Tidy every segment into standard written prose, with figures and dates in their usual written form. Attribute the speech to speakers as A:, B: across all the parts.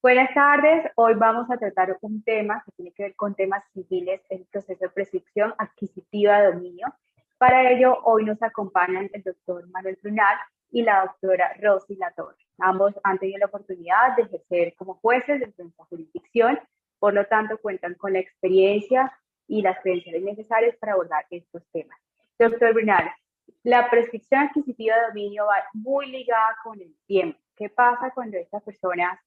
A: Buenas tardes, hoy vamos a tratar un tema que tiene que ver con temas civiles, el proceso de prescripción adquisitiva de dominio. Para ello, hoy nos acompañan el doctor Manuel Brunal y la doctora Rosy Latorre. Ambos han tenido la oportunidad de ejercer como jueces de nuestra jurisdicción, por lo tanto cuentan con la experiencia y las credenciales necesarias para abordar estos temas. Doctor Brunal, la prescripción adquisitiva de dominio va muy ligada con el tiempo. ¿Qué pasa cuando estas personas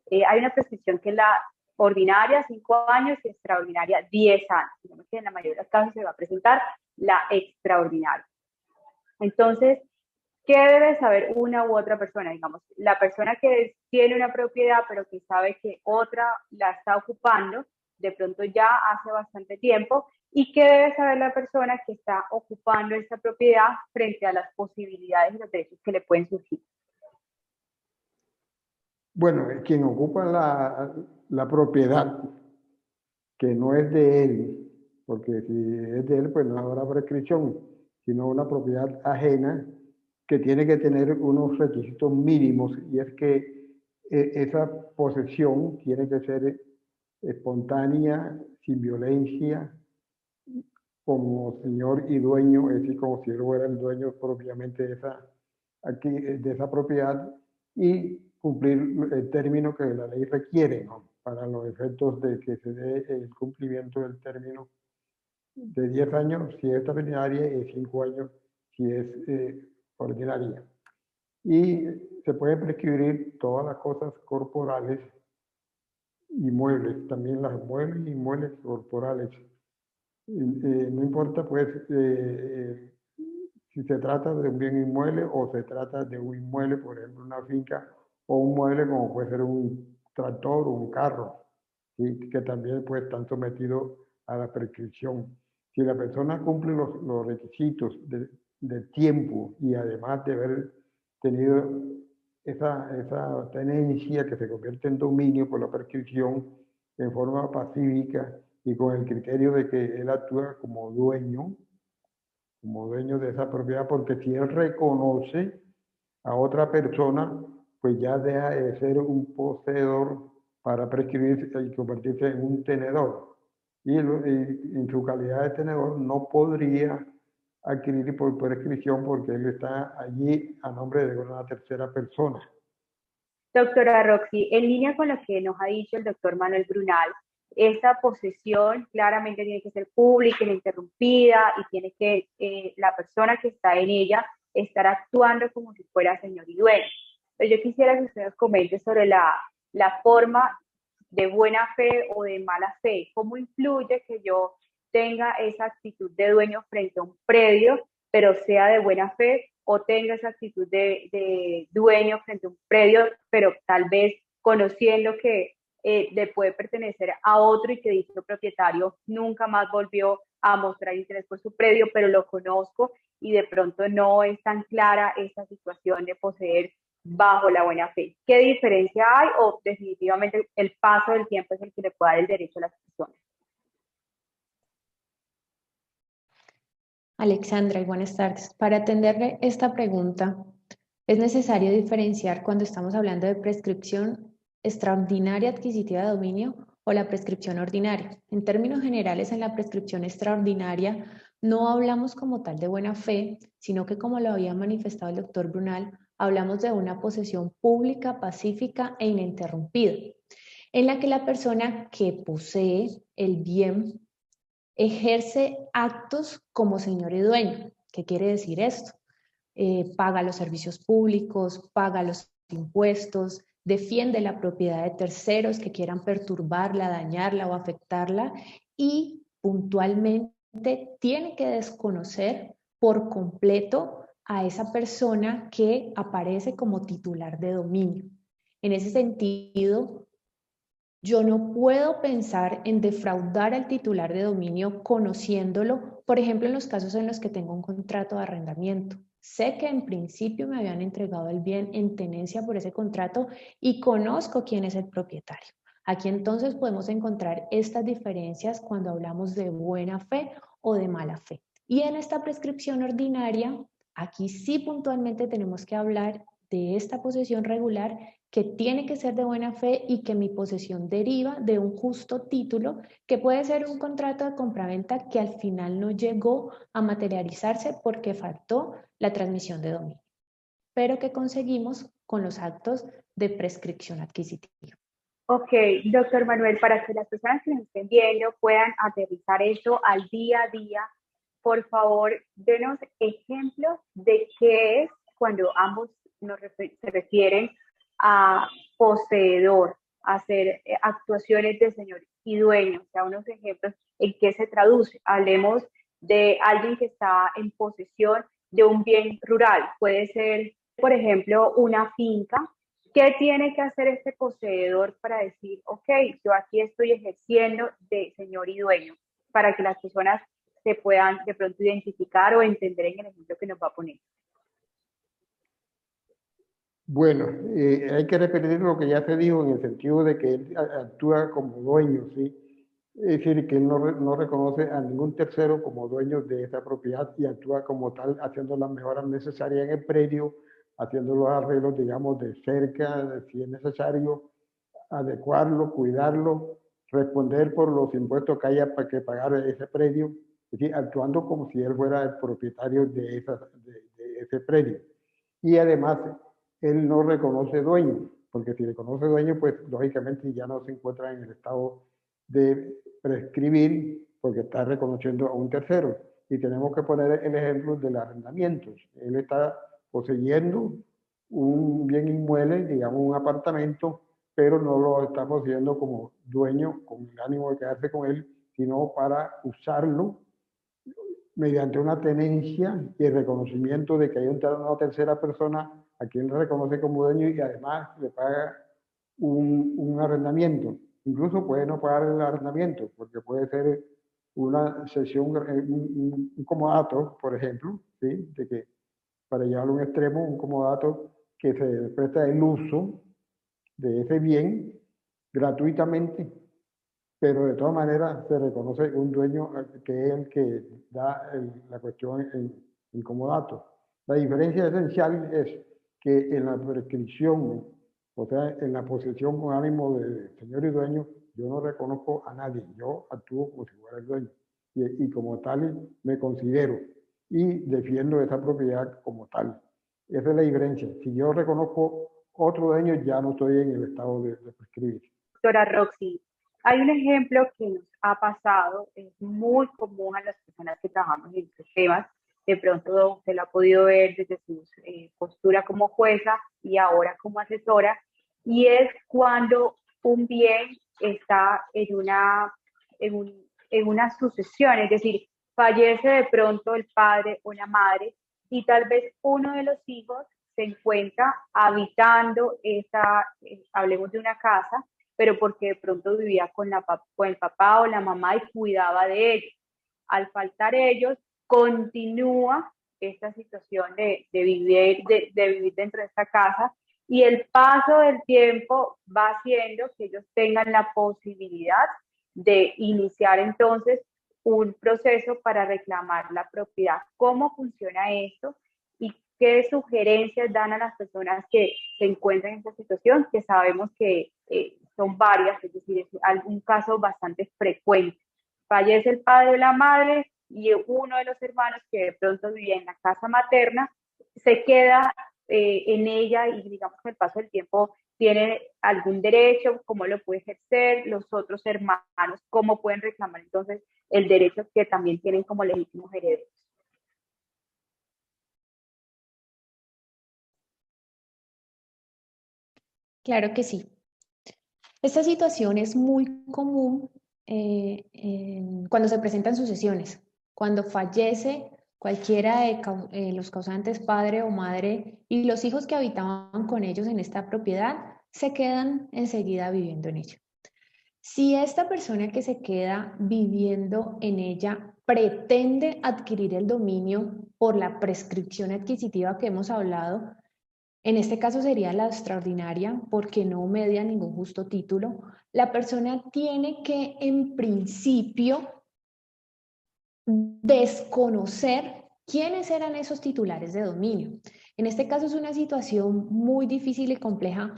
A: hay una prescripción que es la ordinaria, 5 años, y extraordinaria, 10 años? Digamos que en la mayoría de los casos se va a presentar la extraordinaria. Entonces, ¿qué debe saber una u otra persona? Digamos, la persona que tiene una propiedad, pero que sabe que otra la está ocupando, de pronto ya hace bastante tiempo, y qué debe saber la persona que está ocupando esta propiedad frente a las posibilidades y los derechos que le pueden surgir.
B: Bueno, quien ocupa la propiedad que no es de él, porque si es de él, pues no habrá prescripción, sino una propiedad ajena que tiene que tener unos requisitos mínimos, y es que esa posesión tiene que ser espontánea, sin violencia, como señor y dueño, es decir, como si él fuera el dueño propiamente de esa propiedad, y cumplir el término que la ley requiere, ¿no? Para los efectos de que se dé el cumplimiento del término de 10 años si es extraordinaria y 5 años si es ordinaria. Y se puede prescribir todas las cosas corporales y muebles, también las muebles y muebles corporales. No importa pues si se trata de un bien inmueble o se trata de un inmueble, por ejemplo una finca, o un mueble como puede ser un tractor o un carro, ¿sí? Que también pues están sometidos a la prescripción. Si la persona cumple los requisitos de tiempo, y además de haber tenido esa tenencia que se convierte en dominio por la prescripción en forma pacífica y con el criterio de que él actúa como dueño de esa propiedad, porque si él reconoce a otra persona, pues ya deja de ser un poseedor para prescribir y convertirse en un tenedor. Y en su calidad de tenedor no podría adquirir por prescripción, porque él está allí a nombre de una tercera persona.
A: Doctora Roxy, en línea con lo que nos ha dicho el doctor Manuel Brunal, esta posesión claramente tiene que ser pública, ininterrumpida, y tiene que la persona que está en ella estar actuando como si fuera señor y dueño. Pero yo quisiera que usted nos comente sobre la forma de buena fe o de mala fe. ¿Cómo influye que yo tenga esa actitud de dueño frente a un predio, pero sea de buena fe, o tenga esa actitud de dueño frente a un predio, pero tal vez conociendo que le puede pertenecer a otro y que dicho propietario nunca más volvió a mostrar interés por su predio, pero lo conozco y de pronto no es tan clara esta situación de poseer bajo la buena fe? ¿Qué diferencia hay, o definitivamente el paso del tiempo es el que le puede dar el derecho a las personas?
C: Alexandra, y buenas tardes. Para atenderle esta pregunta, es necesario diferenciar cuando estamos hablando de prescripción extraordinaria adquisitiva de dominio o la prescripción ordinaria. En términos generales, en la prescripción extraordinaria no hablamos como tal de buena fe, sino que, como lo había manifestado el doctor Brunal, hablamos de una posesión pública, pacífica e ininterrumpida, en la que la persona que posee el bien ejerce actos como señor y dueño. ¿Qué quiere decir esto? Paga los servicios públicos, paga los impuestos, defiende la propiedad de terceros que quieran perturbarla, dañarla o afectarla, y puntualmente tiene que desconocer por completo a esa persona que aparece como titular de dominio. En ese sentido, yo no puedo pensar en defraudar al titular de dominio conociéndolo, por ejemplo, en los casos en los que tengo un contrato de arrendamiento. Sé que en principio me habían entregado el bien en tenencia por ese contrato y conozco quién es el propietario. Aquí entonces podemos encontrar estas diferencias cuando hablamos de buena fe o de mala fe. Y en esta prescripción ordinaria, aquí sí puntualmente tenemos que hablar de esta posesión regular, que tiene que ser de buena fe y que mi posesión deriva de un justo título, que puede ser un contrato de compraventa que al final no llegó a materializarse porque faltó la transmisión de dominio, pero que conseguimos con los actos de prescripción adquisitiva.
A: Ok, doctor Manuel, para que las personas que nos estén viendo puedan aterrizar esto al día a día, por favor, denos ejemplos de qué es cuando ambos se refieren a poseedor, a hacer actuaciones de señor y dueño, o sea, unos ejemplos en qué se traduce. Hablemos de alguien que está en posesión de un bien rural, puede ser, por ejemplo, una finca. ¿Qué tiene que hacer este poseedor para decir, ok, yo aquí estoy ejerciendo de señor y dueño, para que las personas se puedan de pronto identificar o entender en el ejemplo que nos va a poner?
B: Bueno, hay que repetir lo que ya se dijo en el sentido de que él actúa como dueño, ¿sí? Es decir, que él no reconoce a ningún tercero como dueño de esa propiedad y actúa como tal, haciendo las mejoras necesarias en el predio, haciendo los arreglos, digamos, de cerca, si es necesario, adecuarlo, cuidarlo, responder por los impuestos que haya para que pagar ese predio, es decir, actuando como si él fuera el propietario de ese predio. Y además, él no reconoce dueño, porque si reconoce dueño, pues lógicamente ya no se encuentra en el estado de prescribir, porque está reconociendo a un tercero. Y tenemos que poner el ejemplo del arrendamiento. Él está poseyendo un bien inmueble, digamos un apartamento, pero no lo está poseyendo como dueño, con el ánimo de quedarse con él, sino para usarlo mediante una tenencia y el reconocimiento de que hay una tercera persona a quien le reconoce como dueño y además le paga un arrendamiento. Incluso puede no pagar el arrendamiento, porque puede ser una cesión, un comodato, por ejemplo, ¿sí? De que, para llevarlo a un extremo, un comodato que se presta el uso de ese bien gratuitamente, pero de todas maneras se reconoce un dueño que es el que da la cuestión en comodato. La diferencia esencial es que en la prescripción, o sea, en la posesión con ánimo de señor y dueño, yo no reconozco a nadie, yo actúo como si fuera el dueño y como tal me considero y defiendo esa propiedad como tal. Esa es la diferencia. Si yo reconozco otro dueño, ya no estoy en el estado de prescribir.
A: Doctora Roxy, hay un ejemplo que nos ha pasado, es muy común a las personas que trabajamos en estos temas, de pronto se lo ha podido ver desde su postura como jueza y ahora como asesora, y es cuando un bien está en una sucesión, es decir, fallece de pronto el padre o la madre y tal vez uno de los hijos se encuentra habitando hablemos de una casa, pero porque de pronto vivía con el papá o la mamá y cuidaba de ellos. Al faltar ellos, continúa esta situación de vivir dentro de esta casa y el paso del tiempo va haciendo que ellos tengan la posibilidad de iniciar entonces un proceso para reclamar la propiedad. ¿Cómo funciona esto? ¿Y qué sugerencias dan a las personas que se encuentran en esta situación? Que sabemos que son varias, es decir, es un caso bastante frecuente. Fallece el padre o la madre y uno de los hermanos que de pronto vivía en la casa materna se queda en ella y digamos que el paso del tiempo tiene algún derecho, cómo lo puede ejercer, los otros hermanos, cómo pueden reclamar entonces el derecho que también tienen como legítimos herederos.
C: Claro que sí. Esta situación es muy común cuando se presentan sucesiones, cuando fallece cualquiera de los causantes, padre o madre, y los hijos que habitaban con ellos en esta propiedad se quedan enseguida viviendo en ella. Si esta persona que se queda viviendo en ella pretende adquirir el dominio por la prescripción adquisitiva que hemos hablado, en este caso sería la extraordinaria porque no media ningún justo título, la persona tiene que en principio desconocer quiénes eran esos titulares de dominio. En este caso es una situación muy difícil y compleja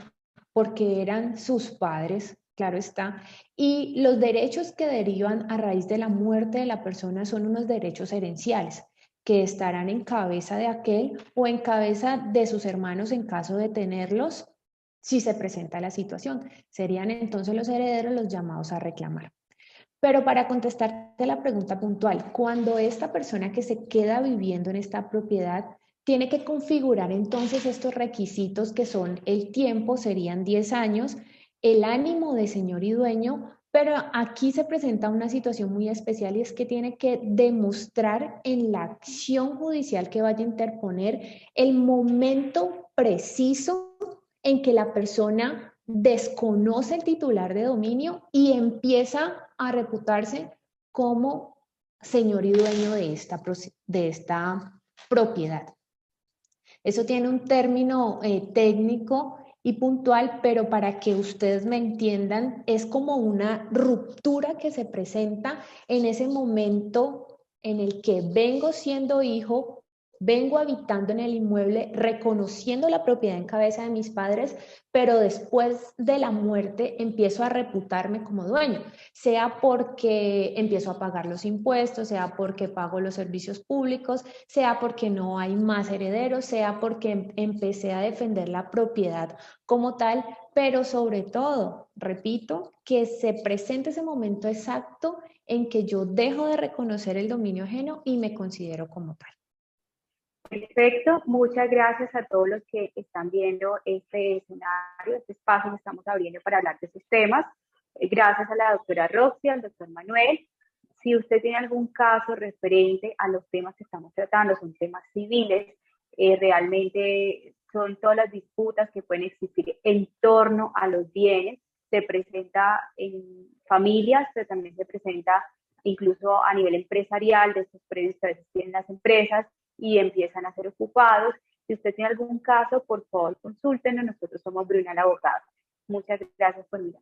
C: porque eran sus padres, claro está, y los derechos que derivan a raíz de la muerte de la persona son unos derechos herenciales que estarán en cabeza de aquel o en cabeza de sus hermanos en caso de tenerlos, si se presenta la situación. Serían entonces los herederos los llamados a reclamar. Pero para contestarte la pregunta puntual, cuando esta persona que se queda viviendo en esta propiedad tiene que configurar entonces estos requisitos que son el tiempo, serían 10 años, el ánimo de señor y dueño, pero aquí se presenta una situación muy especial y es que tiene que demostrar en la acción judicial que vaya a interponer el momento preciso en que la persona desconoce el titular de dominio y empieza a reputarse como señor y dueño de esta propiedad. Eso tiene un término técnico y puntual, pero para que ustedes me entiendan, es como una ruptura que se presenta en ese momento en el que vengo siendo hijo, vengo habitando en el inmueble, reconociendo la propiedad en cabeza de mis padres, pero después de la muerte empiezo a reputarme como dueño, sea porque empiezo a pagar los impuestos, sea porque pago los servicios públicos, sea porque no hay más herederos, sea porque empecé a defender la propiedad como tal, pero sobre todo, repito, que se presente ese momento exacto en que yo dejo de reconocer el dominio ajeno y me considero como tal.
A: Perfecto, muchas gracias a todos los que están viendo este escenario, este espacio que estamos abriendo para hablar de esos temas. Gracias a la doctora Roxy, al doctor Manuel. Si usted tiene algún caso referente a los temas que estamos tratando, son temas civiles, realmente son todas las disputas que pueden existir en torno a los bienes, se presenta en familias, pero también se presenta incluso a nivel empresarial, de estos predios que a veces tienen las empresas, y empiezan a ser ocupados. Si usted tiene algún caso, por favor, consúltenos. Nosotros somos Brunal Abogados. Muchas gracias por mirar.